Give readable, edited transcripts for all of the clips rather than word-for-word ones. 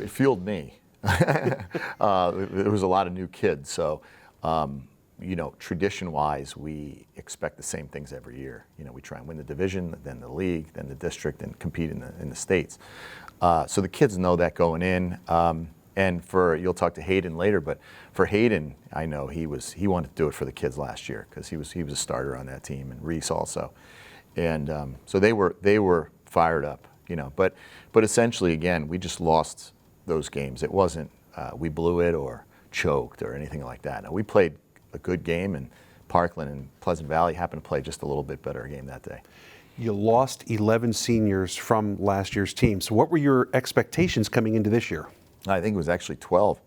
it fueled me. There was a lot of new kids, so tradition-wise, we expect the same things every year. We try and win the division, then the league, then the district, and compete in the states. So the kids know that going in. And you'll talk to Hayden later, but for Hayden, I know he wanted to do it for the kids last year because he was a starter on that team, and Reese also, and so they were fired up, But essentially, again, we just lost those games. It wasn't we blew it or choked or anything like that. No, we played a good game, and Parkland and Pleasant Valley happened to play just a little bit better game that day. You lost 11 seniors from last year's team. So what were your expectations coming into this year? I think it was actually 12.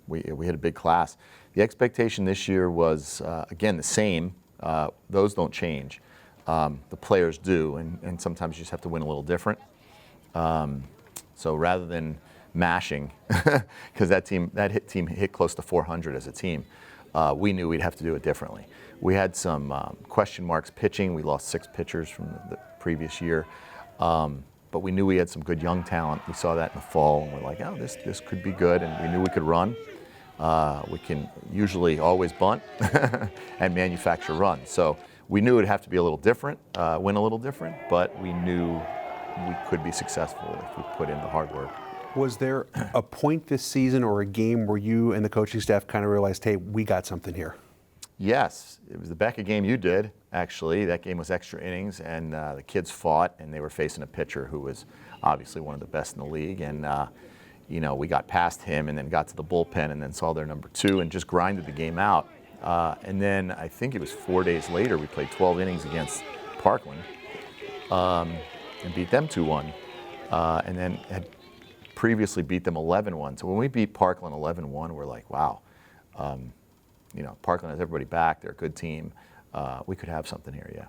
We had a big class. The expectation this year was, again, the same. Those don't change. The players do, and sometimes you just have to win a little different. So rather than mashing, because that team hit close to 400 as a team, we knew we'd have to do it differently. We had some question marks pitching. We lost 6 pitchers from the previous year. But we knew we had some good young talent. We saw that in the fall, and we're like, oh, this could be good, and we knew we could run. We can usually always bunt and manufacture runs. So we knew it'd have to be a little different, win a little different, but we knew we could be successful if we put in the hard work. Was there a point this season or a game where you and the coaching staff kind of realized, hey, we got something here? Yes, it was the Becca game you did, actually. That game was extra innings, and the kids fought, and they were facing a pitcher who was obviously one of the best in the league. And, we got past him and then got to the bullpen and then saw their number 2 and just grinded the game out. And then I think it was 4 days later, we played 12 innings against Parkland and beat them 2-1, and then had previously beat them 11-1. So when we beat Parkland 11-1, we're like, wow. Parkland has everybody back. They're a good team. We could have something here, yeah.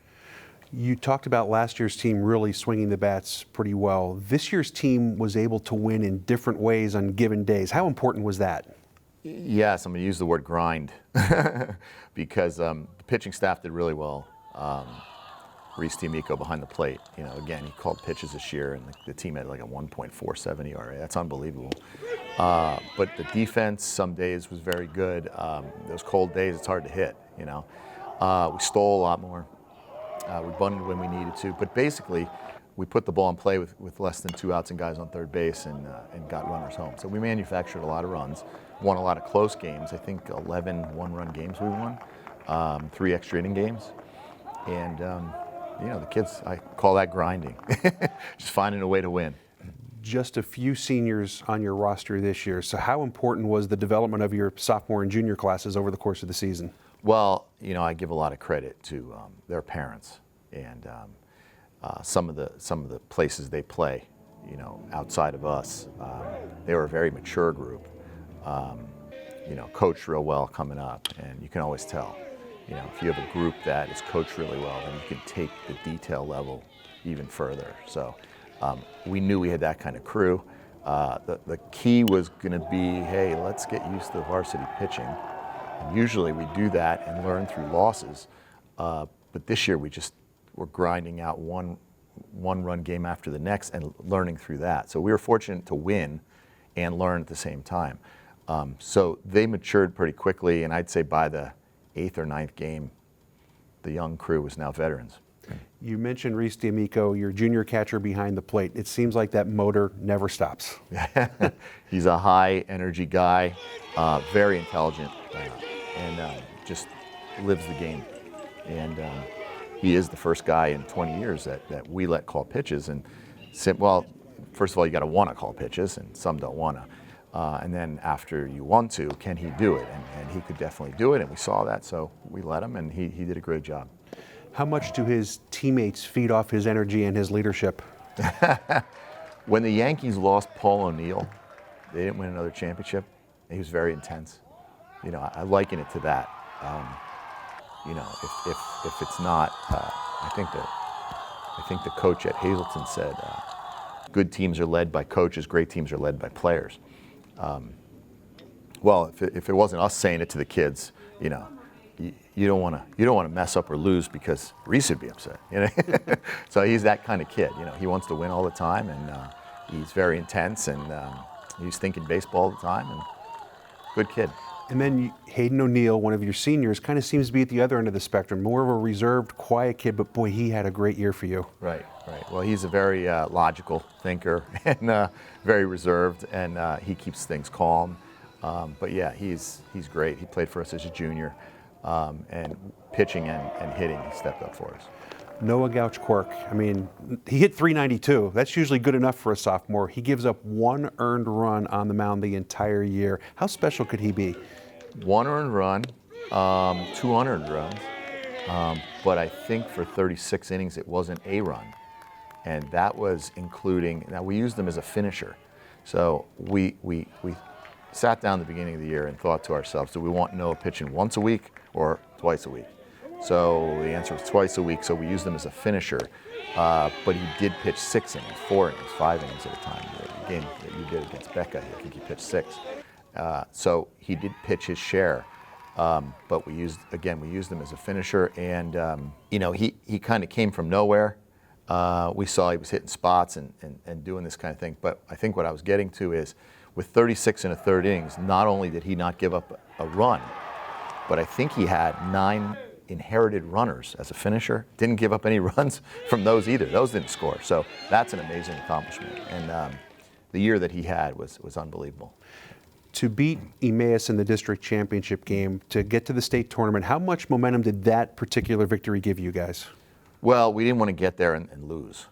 You talked about last year's team really swinging the bats pretty well. This year's team was able to win in different ways on given days. How important was that? Yes, I'm going to use the word grind because the pitching staff did really well. Reese D'Amico behind the plate. Again, he called pitches this year, and the team had like a 1.47 ERA. That's unbelievable. But the defense some days was very good. Those cold days, it's hard to hit. We stole a lot more. We bunted when we needed to. But basically, we put the ball in play with less than 2 outs and guys on third base and got runners home. So we manufactured a lot of runs, won a lot of close games. I think 11 one-run games we won, 3 extra inning games. And the kids, I call that grinding, just finding a way to win. Just a few seniors on your roster this year. So how important was the development of your sophomore and junior classes over the course of the season? Well, I give a lot of credit to their parents and some of the places they play, outside of us. They were a very mature group, coached real well coming up, and you can always tell. If you have a group that is coached really well, then you can take the detail level even further. So we knew we had that kind of crew. The key was going to be, hey, let's get used to varsity pitching. And usually we do that and learn through losses. But this year we're grinding out one run game after the next and learning through that. So we were fortunate to win and learn at the same time. So they matured pretty quickly, and I'd say by the 8th or 9th game, the young crew was now veterans. You mentioned Reese D'Amico, your junior catcher behind the plate. It seems like that motor never stops. He's a high energy guy, very intelligent, and just lives the game. And he is the first guy in 20 years that we let call pitches. And well, first of all, you got to want to call pitches, and some don't want to. And then after you want to, can he do it? And he could definitely do it, and we saw that, so we let him, and he did a great job. How much do his teammates feed off his energy and his leadership? When the Yankees lost Paul O'Neill, they didn't win another championship. He was very intense. I liken it to that. If it's not, I think the coach at Hazleton said, good teams are led by coaches, great teams are led by players. Well, if it wasn't us saying it to the kids, you don't want to mess up or lose because Reese would be upset. So he's that kind of kid. He wants to win all the time, and he's very intense, and he's thinking baseball all the time, and good kid. And then Hayden O'Neill, one of your seniors, kind of seems to be at the other end of the spectrum, more of a reserved, quiet kid, but boy, he had a great year for you. Right. Well, he's a very logical thinker and very reserved, and he keeps things calm. But yeah, he's great. He played for us as a junior, and pitching and hitting, he stepped up for us. Noah Gouch-Quirk, I mean, he hit .392. That's usually good enough for a sophomore. He gives up 1 earned run on the mound the entire year. How special could he be? 1 earned run, 200 runs, but I think for 36 innings it wasn't a run, and that was including. Now we used him as a finisher, so we sat down at the beginning of the year and thought to ourselves, do we want Noah pitching once a week or twice a week? So the answer was twice a week, so we used him as a finisher, but he did pitch 6 innings, 4 innings, 5 innings at a time. The game that you did against Becca, I think he pitched 6. So he did pitch his share, but we used him as a finisher, and he kind of came from nowhere. We saw he was hitting spots and doing this kind of thing, but I think what I was getting to is with 36 and a third innings, not only did he not give up a run, but I think he had 9 inherited runners as a finisher. Didn't give up any runs from those either. Those didn't score. So that's an amazing accomplishment. And the year that he had was unbelievable. To beat Emmaus in the district championship game, to get to the state tournament, how much momentum did that particular victory give you guys? Well, we didn't want to get there and lose.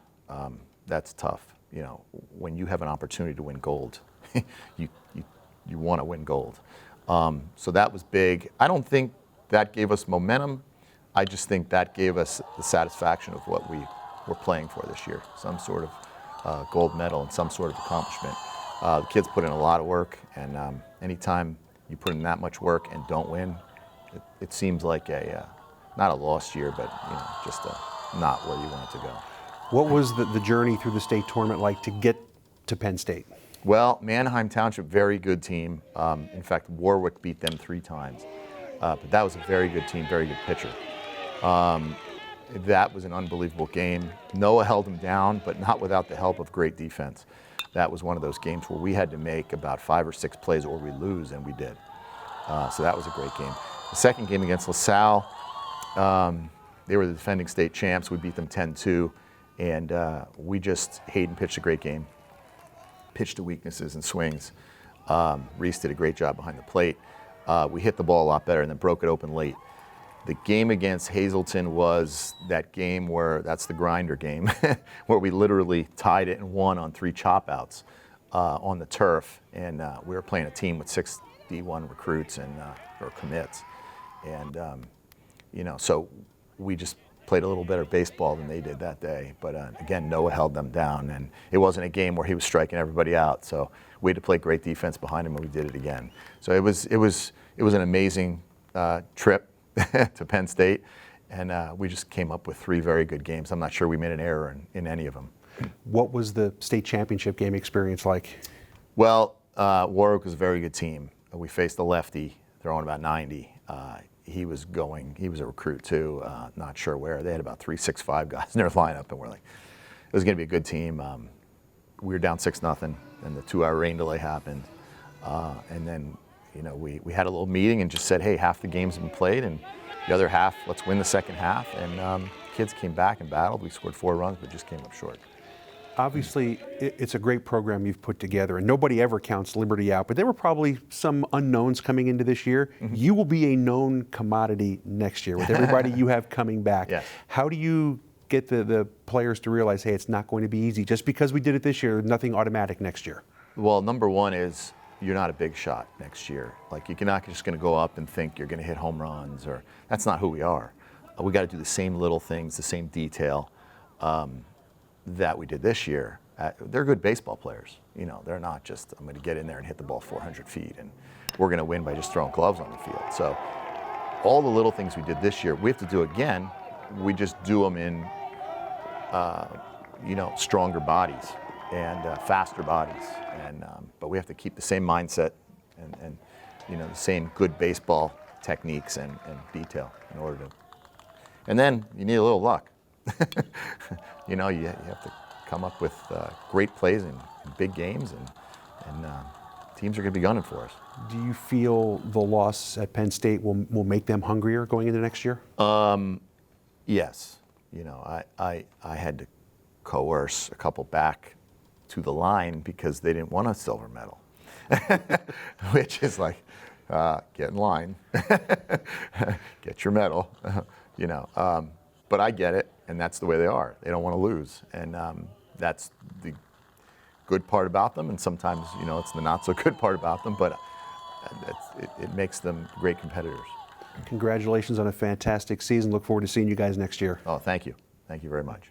That's tough. When you have an opportunity to win gold, you want to win gold. So that was big. I don't think that gave us momentum. I just think that gave us the satisfaction of what we were playing for this year, some sort of gold medal and some sort of accomplishment. The kids put in a lot of work, and anytime you put in that much work and don't win, it seems like not a lost year, but just not where you want it to go. What was the journey through the state tournament like to get to Penn State? Well, Manheim Township, very good team. In fact, Warwick beat them 3 times. But that was a very good team, very good pitcher. That was an unbelievable game. Noah held them down, but not without the help of great defense. That was one of those games where we had to make about 5 or 6 plays or we lose, and we did. So that was a great game. The second game against LaSalle, they were the defending state champs. We beat them 10-2, and Hayden pitched a great game, pitched to weaknesses and swings. Reese did a great job behind the plate. We hit the ball a lot better and then broke it open late. The game against Hazleton was that game where, that's the grinder game, where we literally tied it and won on 3 chop-outs on the turf. And we were playing a team with 6 D1 recruits and or commits. And, so we just played a little better baseball than they did that day. But again, Noah held them down, and it wasn't a game where he was striking everybody out. So we had to play great defense behind him, and we did it again. So it was an amazing trip to Penn State, and we just came up with 3 very good games. I'm not sure we made an error in any of them. What was the state championship game experience like? Well, Warwick was a very good team. We faced a lefty throwing about 90. He was a recruit too, not sure where. They had about 3 6'5" guys in their lineup, and we're like, it was going to be a good team. We were down 6-0, and the 2-hour rain delay happened. And then, we had a little meeting and just said, hey, half the games have been played, and the other half, let's win the second half. And kids came back and battled. We scored 4 runs, but just came up short. Obviously, it's a great program you've put together, and nobody ever counts Liberty out, but there were probably some unknowns coming into this year. Mm-hmm. You will be a known commodity next year with everybody you have coming back. Yes. How do you get the players to realize, hey, it's not going to be easy? Just because we did it this year, nothing automatic next year. Well, number one is you're not a big shot next year. Like, you're not just going to go up and think you're going to hit home runs, or that's not who we are. We got to do the same little things, the same detail that we did this year. They're good baseball players. They're not just, I'm going to get in there and hit the ball 400 feet and we're going to win by just throwing gloves on the field. So all the little things we did this year, we have to do again. We just do them in, stronger bodies and faster bodies. And but we have to keep the same mindset and the same good baseball techniques and detail in order to. And then you need a little luck. You have to come up with great plays in big games, and teams are going to be gunning for us. Do you feel the loss at Penn State will make them hungrier going into next year? Yes. You know, I had to coerce a couple back to the line because they didn't want a silver medal, which is like, get in line, get your medal, you know. But I get it, and that's the way they are. They don't want to lose, and that's the good part about them, and sometimes, you know, it's the not so good part about them, but it makes them great competitors. Congratulations on a fantastic season. Look forward to seeing you guys next year. Oh, thank you. Thank you very much.